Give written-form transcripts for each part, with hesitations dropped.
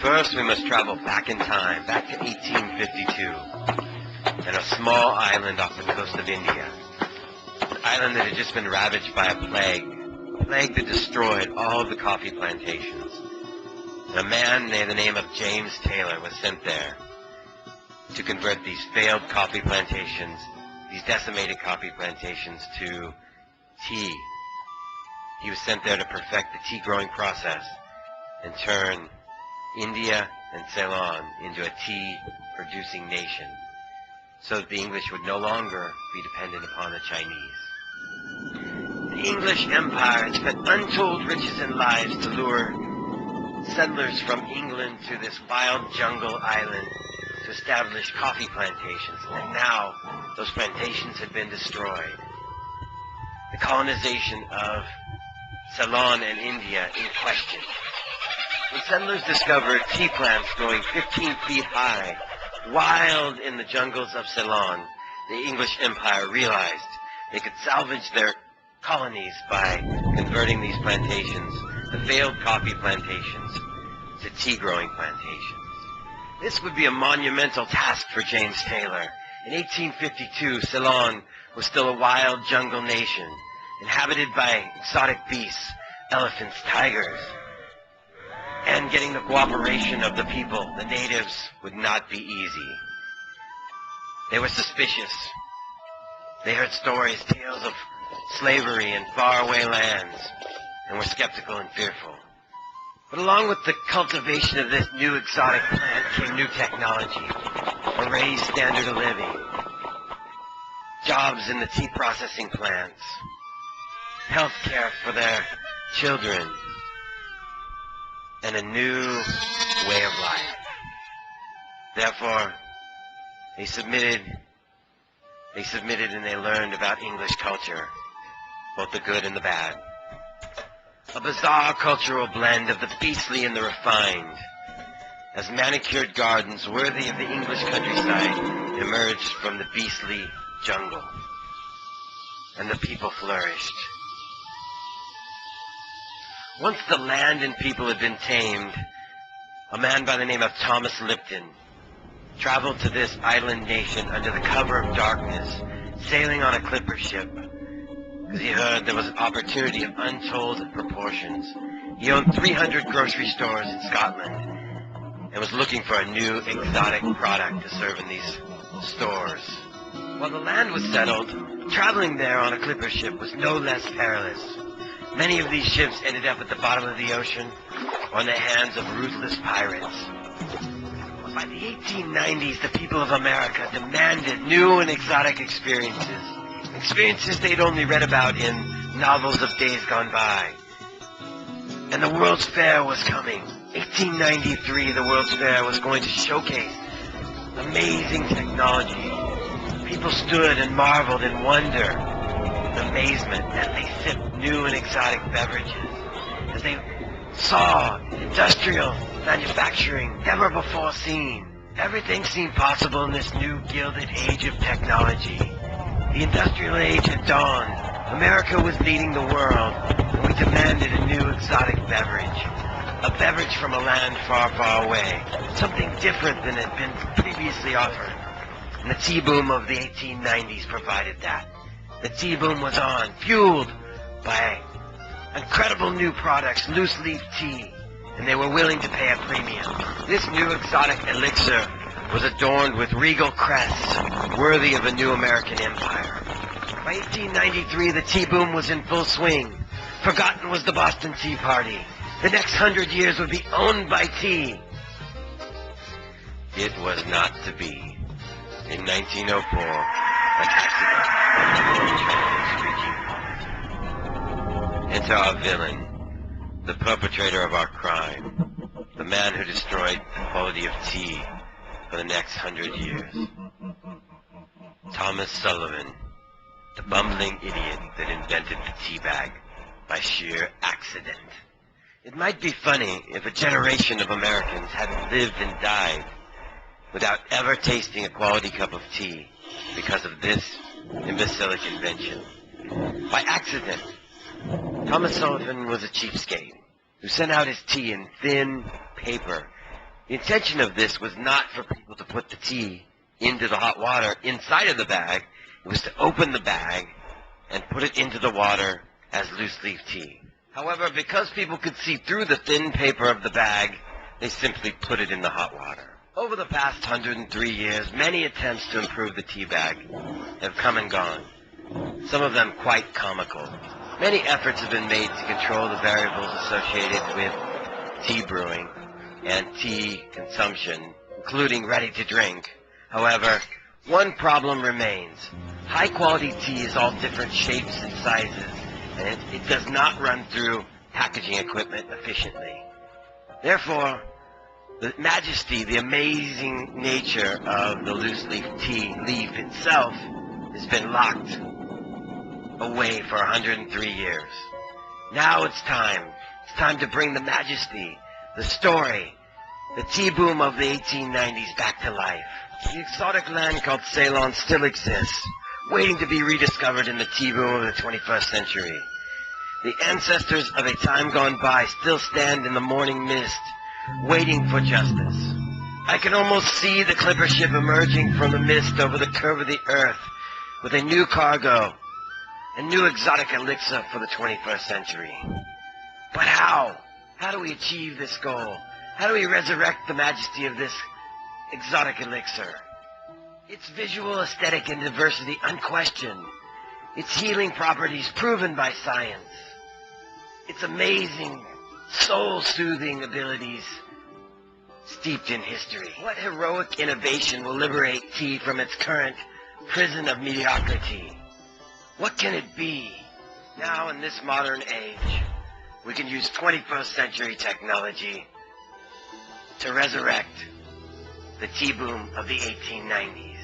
first we must travel back in time, back to 1852, and a small island off the coast of India. An island that had just been ravaged by a plague that destroyed all of the coffee plantations. And a man named the name of James Taylor was sent there to convert these failed coffee plantations, these decimated coffee plantations, to tea. He was sent there to perfect the tea growing process and turn India and Ceylon into a tea-producing nation, so that the English would no longer be dependent upon the Chinese. The English Empire had spent untold riches and lives to lure settlers from England to this wild jungle island to establish coffee plantations, and now those plantations had been destroyed. The colonization of Ceylon and India in question. When settlers discovered tea plants growing 15 feet high, wild in the jungles of Ceylon, the English Empire realized they could salvage their colonies by converting these plantations, the failed coffee plantations, to tea-growing plantations. This would be a monumental task for James Taylor. In 1852, Ceylon was still a wild jungle nation, inhabited by exotic beasts, elephants, tigers. And getting the cooperation of the people, the natives, would not be easy. They were suspicious. They heard stories, tales of slavery in faraway lands, and were skeptical and fearful. But along with the cultivation of this new exotic plant came new technology, a raised standard of living, jobs in the tea processing plants, health care for their children, and a new way of life. Therefore, they submitted and they learned about English culture, both the good and the bad. A bizarre cultural blend of the beastly and the refined, as manicured gardens worthy of the English countryside emerged from the beastly jungle, and the people flourished. Once the land and people had been tamed, a man by the name of Thomas Lipton traveled to this island nation under the cover of darkness, sailing on a clipper ship, because he heard there was an opportunity of untold proportions. He owned 300 grocery stores in Scotland and was looking for a new exotic product to serve in these stores. While the land was settled, traveling there on a clipper ship was no less perilous. Many of these ships ended up at the bottom of the ocean or in the hands of ruthless pirates. By the 1890s, the people of America demanded new and exotic experiences they'd only read about in novels of days gone by. And the World's Fair was coming. 1893, the World's Fair was going to showcase amazing technology. People stood and marveled in wonder and amazement as they sipped new and exotic beverages, as they saw industrial manufacturing never before seen. Everything seemed possible in this new gilded age of technology. The industrial age had dawned. America was leading the world, and we demanded a new exotic beverage. A beverage from a land far, far away. Something different than had been previously offered. And the tea boom of the 1890s provided that. The tea boom was on, fueled by incredible new products, loose leaf tea, and they were willing to pay a premium. This new exotic elixir was adorned with regal crests worthy of a new American empire. By 1893, the tea boom was in full swing. Forgotten was the Boston Tea Party. The next 100 years would be owned by tea. It was not to be. In 1904, an accident. Enter our villain, the perpetrator of our crime, the man who destroyed the quality of tea for the next 100 years. Thomas Sullivan, the bumbling idiot that invented the tea bag by sheer accident. It might be funny if a generation of Americans hadn't lived and died without ever tasting a quality cup of tea because of this imbecilic invention. By accident, Thomas Sullivan was a cheapskate who sent out his tea in thin paper The intention of this was not for people to put the tea into the hot water inside of the bag. It was to open the bag and put it into the water as loose leaf tea. However, because people could see through the thin paper of the bag, they simply put it in the hot water. Over the past 103 years, many attempts to improve the tea bag have come and gone, some of them quite comical. Many efforts have been made to control the variables associated with tea brewing and tea consumption, including ready to drink. However, one problem remains. High-quality tea is all different shapes and sizes, and it does not run through packaging equipment efficiently. Therefore, the majesty, the amazing nature of the loose leaf tea leaf itself has been locked away for 103 years. Now it's time. It's time to bring the majesty, the story, the tea boom of the 1890s back to life. The exotic land called Ceylon still exists, waiting to be rediscovered in the tea boom of the 21st century. The ancestors of a time gone by still stand in the morning mist, waiting for justice. I can almost see the clipper ship emerging from the mist over the curve of the earth with a new cargo, a new exotic elixir for the 21st century. But how? How do we achieve this goal? How do we resurrect the majesty of this exotic elixir? Its visual, aesthetic, and diversity unquestioned. Its healing properties proven by science. Its amazing, soul-soothing abilities steeped in history. What heroic innovation will liberate tea from its current prison of mediocrity? What can it be? Now, in this modern age, we can use 21st century technology to resurrect the tea boom of the 1890s.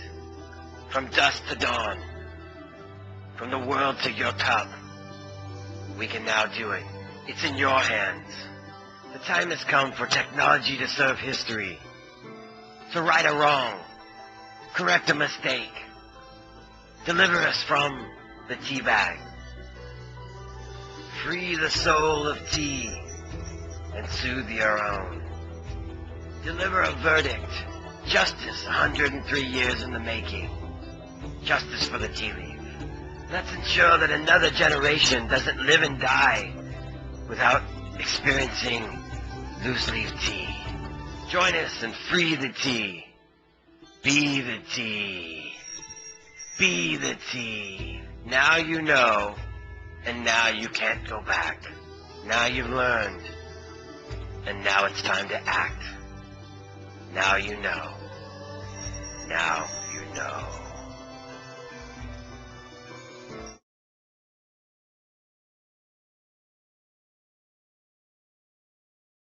From dusk to dawn, from the world to your cup, we can now do it. It's in your hands. The time has come for technology to serve history, to right a wrong, correct a mistake, deliver us from the tea bag, free the soul of tea, and soothe your own. Deliver a verdict, justice 103 years in the making, justice for the tea leaf. Let's ensure that another generation doesn't live and die without experiencing loose leaf tea. Join us and free the tea. Be the tea. Be the tea. Now you know, and now you can't go back. Now you've learned, and now it's time to act. Now you know. Now you know.